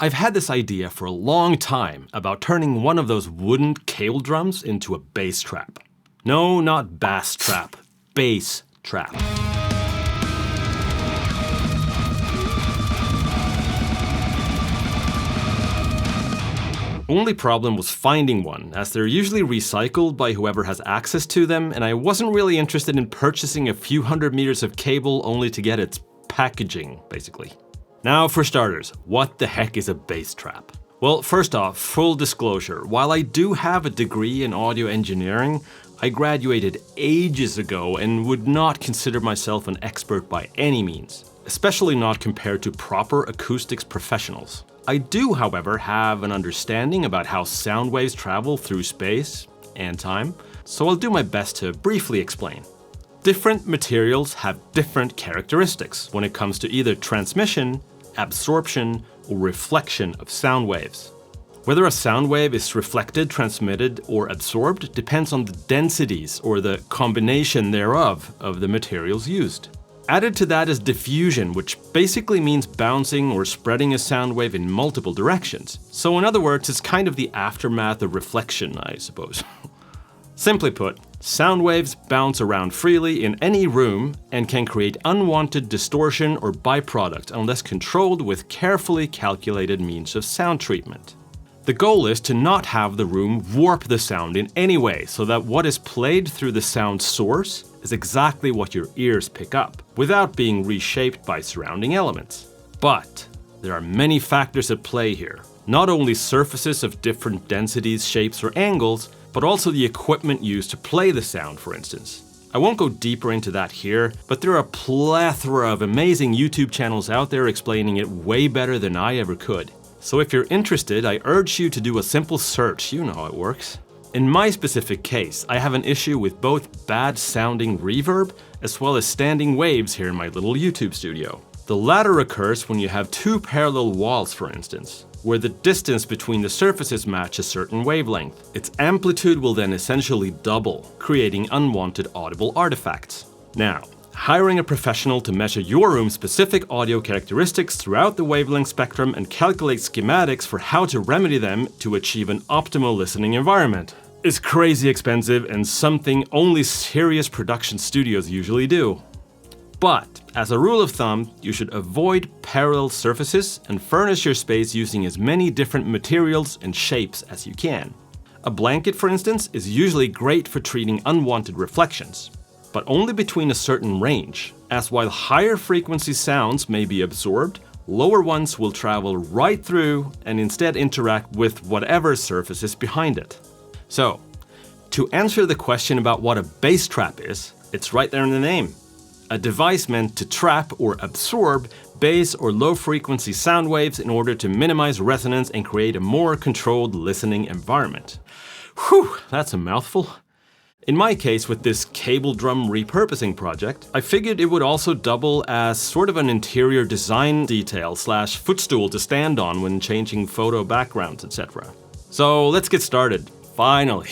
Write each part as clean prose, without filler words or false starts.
I've had this idea for a long time about turning one of those wooden cable drums into a bass trap. No, not bass trap, bass trap. Only problem was finding one, as they're usually recycled by whoever has access to them, and I wasn't really interested in purchasing a few hundred meters of cable only to get its packaging, basically. Now for starters, what the heck is a bass trap? Well, first off, full disclosure, while I do have a degree in audio engineering, I graduated ages ago and would not consider myself an expert by any means, especially not compared to proper acoustics professionals. I do, however, have an understanding about how sound waves travel through space and time, so I'll do my best to briefly explain. Different materials have different characteristics when it comes to either transmission, absorption, or reflection of sound waves. Whether a sound wave is reflected, transmitted, or absorbed depends on the densities or the combination thereof of the materials used. Added to that is diffusion, which basically means bouncing or spreading a sound wave in multiple directions. So in other words, it's kind of the aftermath of reflection, I suppose. Simply put, sound waves bounce around freely in any room and can create unwanted distortion or byproduct unless controlled with carefully calculated means of sound treatment. The goal is to not have the room warp the sound in any way so that what is played through the sound source is exactly what your ears pick up, without being reshaped by surrounding elements. But there are many factors at play here. Not only surfaces of different densities, shapes, or angles, but also the equipment used to play the sound, for instance. I won't go deeper into that here, but there are a plethora of amazing YouTube channels out there explaining it way better than I ever could. So if you're interested, I urge you to do a simple search, you know how it works. In my specific case, I have an issue with both bad sounding reverb as well as standing waves here in my little YouTube studio. The latter occurs when you have two parallel walls, for instance, where the distance between the surfaces match a certain wavelength. Its amplitude will then essentially double, creating unwanted audible artifacts. Now, hiring a professional to measure your room's specific audio characteristics throughout the wavelength spectrum and calculate schematics for how to remedy them to achieve an optimal listening environment is crazy expensive and something only serious production studios usually do. But, as a rule of thumb, you should avoid parallel surfaces and furnish your space using as many different materials and shapes as you can. A blanket, for instance, is usually great for treating unwanted reflections, but only between a certain range, as while higher frequency sounds may be absorbed, lower ones will travel right through and instead interact with whatever surface is behind it. So, to answer the question about what a bass trap is, it's right there in the name. A device meant to trap or absorb bass or low-frequency sound waves in order to minimize resonance and create a more controlled listening environment. Whew, that's a mouthful. In my case, with this cable drum repurposing project, I figured it would also double as sort of an interior design detail / footstool to stand on when changing photo backgrounds, etc. So let's get started, finally.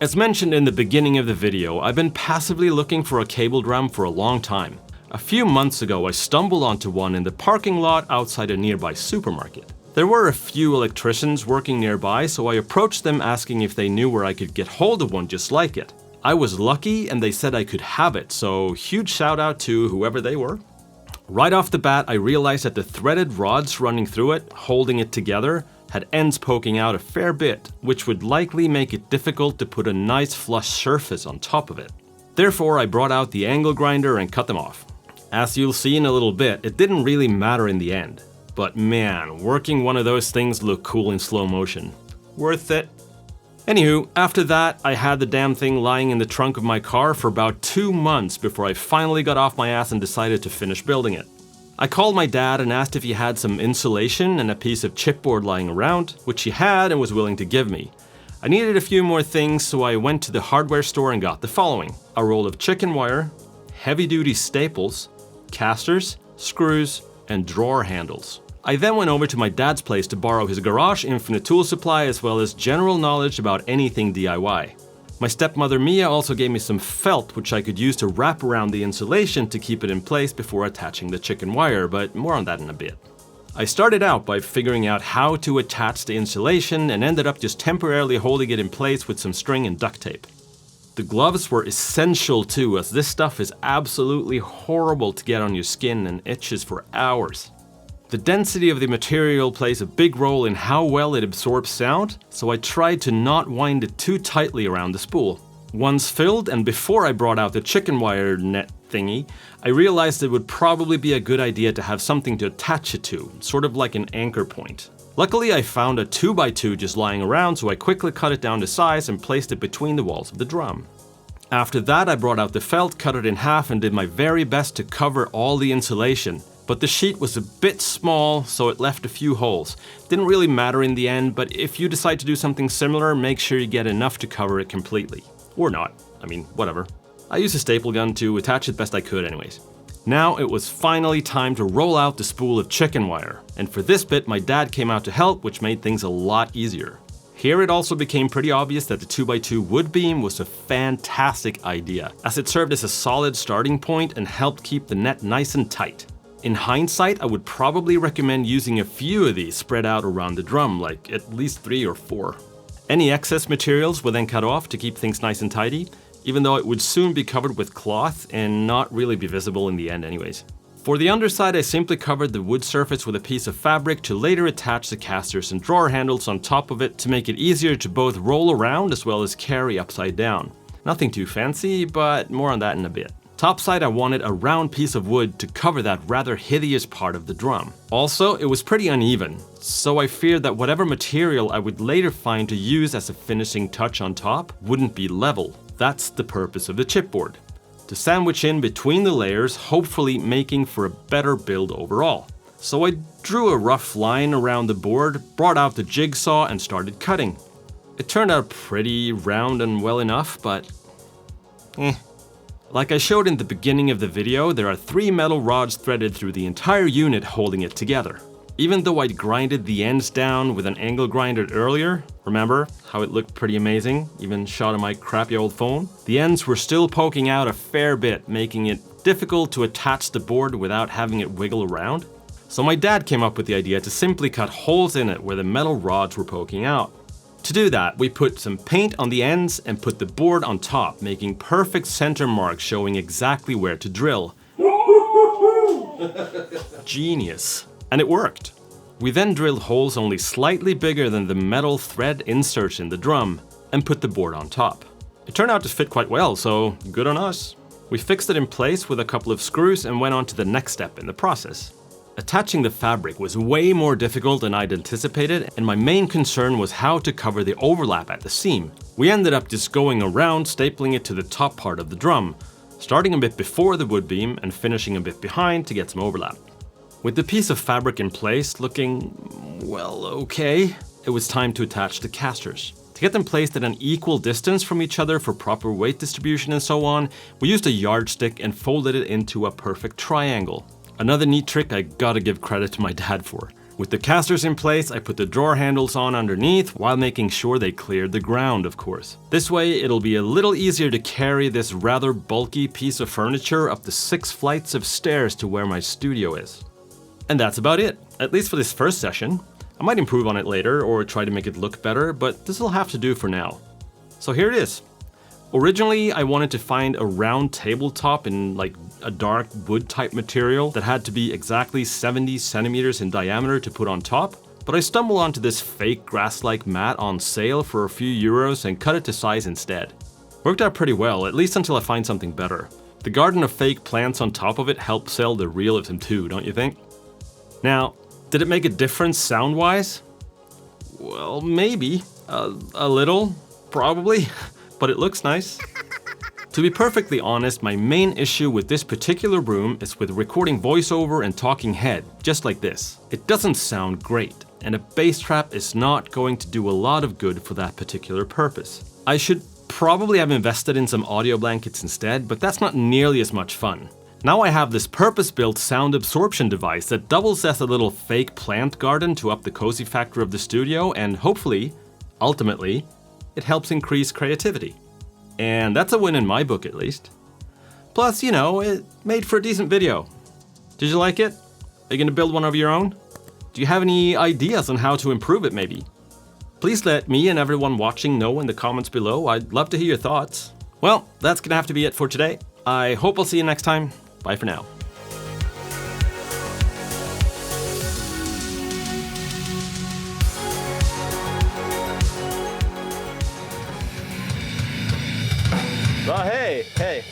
As mentioned in the beginning of the video, I've been passively looking for a cable drum for a long time. A few months ago, I stumbled onto one in the parking lot outside a nearby supermarket. There were a few electricians working nearby, so I approached them asking if they knew where I could get hold of one just like it. I was lucky and they said I could have it, so huge shout out to whoever they were. Right off the bat, I realized that the threaded rods running through it, holding it together, had ends poking out a fair bit, which would likely make it difficult to put a nice flush surface on top of it. Therefore, I brought out the angle grinder and cut them off. As you'll see in a little bit, it didn't really matter in the end. But man, working one of those things looked cool in slow motion. Worth it. Anywho, after that, I had the damn thing lying in the trunk of my car for about 2 months before I finally got off my ass and decided to finish building it. I called my dad and asked if he had some insulation and a piece of chipboard lying around, which he had and was willing to give me. I needed a few more things, so I went to the hardware store and got the following: a roll of chicken wire, heavy-duty staples, casters, screws, and drawer handles. I then went over to my dad's place to borrow his garage infinite tool supply as well as general knowledge about anything DIY. My stepmother Mia also gave me some felt which I could use to wrap around the insulation to keep it in place before attaching the chicken wire, but more on that in a bit. I started out by figuring out how to attach the insulation and ended up just temporarily holding it in place with some string and duct tape. The gloves were essential too, as this stuff is absolutely horrible to get on your skin and itches for hours. The density of the material plays a big role in how well it absorbs sound, so I tried to not wind it too tightly around the spool. Once filled, and before I brought out the chicken wire net thingy, I realized it would probably be a good idea to have something to attach it to, sort of like an anchor point. Luckily, I found a 2x2 just lying around, so I quickly cut it down to size and placed it between the walls of the drum. After that, I brought out the felt, cut it in half, and did my very best to cover all the insulation. But the sheet was a bit small, so it left a few holes. Didn't really matter in the end, but if you decide to do something similar, make sure you get enough to cover it completely. Or not. I mean, whatever. I used a staple gun to attach it best I could anyways. Now it was finally time to roll out the spool of chicken wire. And for this bit, my dad came out to help, which made things a lot easier. Here it also became pretty obvious that the 2x2 wood beam was a fantastic idea, as it served as a solid starting point and helped keep the net nice and tight. In hindsight, I would probably recommend using a few of these spread out around the drum, like at least 3 or 4. Any excess materials were then cut off to keep things nice and tidy, even though it would soon be covered with cloth and not really be visible in the end anyways. For the underside, I simply covered the wood surface with a piece of fabric to later attach the casters and drawer handles on top of it to make it easier to both roll around as well as carry upside down. Nothing too fancy, but more on that in a bit. Topside, I wanted a round piece of wood to cover that rather hideous part of the drum. Also, it was pretty uneven, so I feared that whatever material I would later find to use as a finishing touch on top wouldn't be level. That's the purpose of the chipboard. To sandwich in between the layers, hopefully making for a better build overall. So I drew a rough line around the board, brought out the jigsaw and started cutting. It turned out pretty round and well enough, but Like I showed in the beginning of the video, there are 3 metal rods threaded through the entire unit holding it together. Even though I'd grinded the ends down with an angle grinder earlier, remember how it looked pretty amazing, even shot on my crappy old phone? The ends were still poking out a fair bit, making it difficult to attach the board without having it wiggle around. So my dad came up with the idea to simply cut holes in it where the metal rods were poking out. To do that, we put some paint on the ends and put the board on top, making perfect center marks showing exactly where to drill. Genius. And it worked. We then drilled holes only slightly bigger than the metal thread inserts in the drum and put the board on top. It turned out to fit quite well, so good on us. We fixed it in place with a couple of screws and went on to the next step in the process. Attaching the fabric was way more difficult than I'd anticipated, and my main concern was how to cover the overlap at the seam. We ended up just going around stapling it to the top part of the drum, starting a bit before the wood beam and finishing a bit behind to get some overlap. With the piece of fabric in place looking, well, okay, it was time to attach the casters. To get them placed at an equal distance from each other for proper weight distribution and so on, we used a yardstick and folded it into a perfect triangle. Another neat trick I gotta give credit to my dad for. With the casters in place, I put the drawer handles on underneath while making sure they cleared the ground, of course. This way, it'll be a little easier to carry this rather bulky piece of furniture up the 6 flights of stairs to where my studio is. And that's about it, at least for this first session. I might improve on it later or try to make it look better, but this'll have to do for now. So here it is. Originally, I wanted to find a round tabletop in like a dark wood type material that had to be exactly 70 centimeters in diameter to put on top, but I stumbled onto this fake grass-like mat on sale for a few euros and cut it to size instead. Worked out pretty well, at least until I find something better. The garden of fake plants on top of it helped sell the realism too, don't you think? Now, did it make a difference sound-wise? Well, maybe. A little, probably. But it looks nice. To be perfectly honest, my main issue with this particular room is with recording voiceover and talking head, just like this. It doesn't sound great, and a bass trap is not going to do a lot of good for that particular purpose. I should probably have invested in some audio blankets instead, but that's not nearly as much fun. Now I have this purpose-built sound absorption device that doubles as a little fake plant garden to up the cozy factor of the studio, and hopefully, ultimately, it helps increase creativity. And that's a win in my book, at least. Plus, you know, it made for a decent video. Did you like it? Are you gonna build one of your own? Do you have any ideas on how to improve it maybe? Please let me and everyone watching know in the comments below. I'd love to hear your thoughts. Well, that's gonna have to be it for today. I hope I'll see you next time. Bye for now. Hey.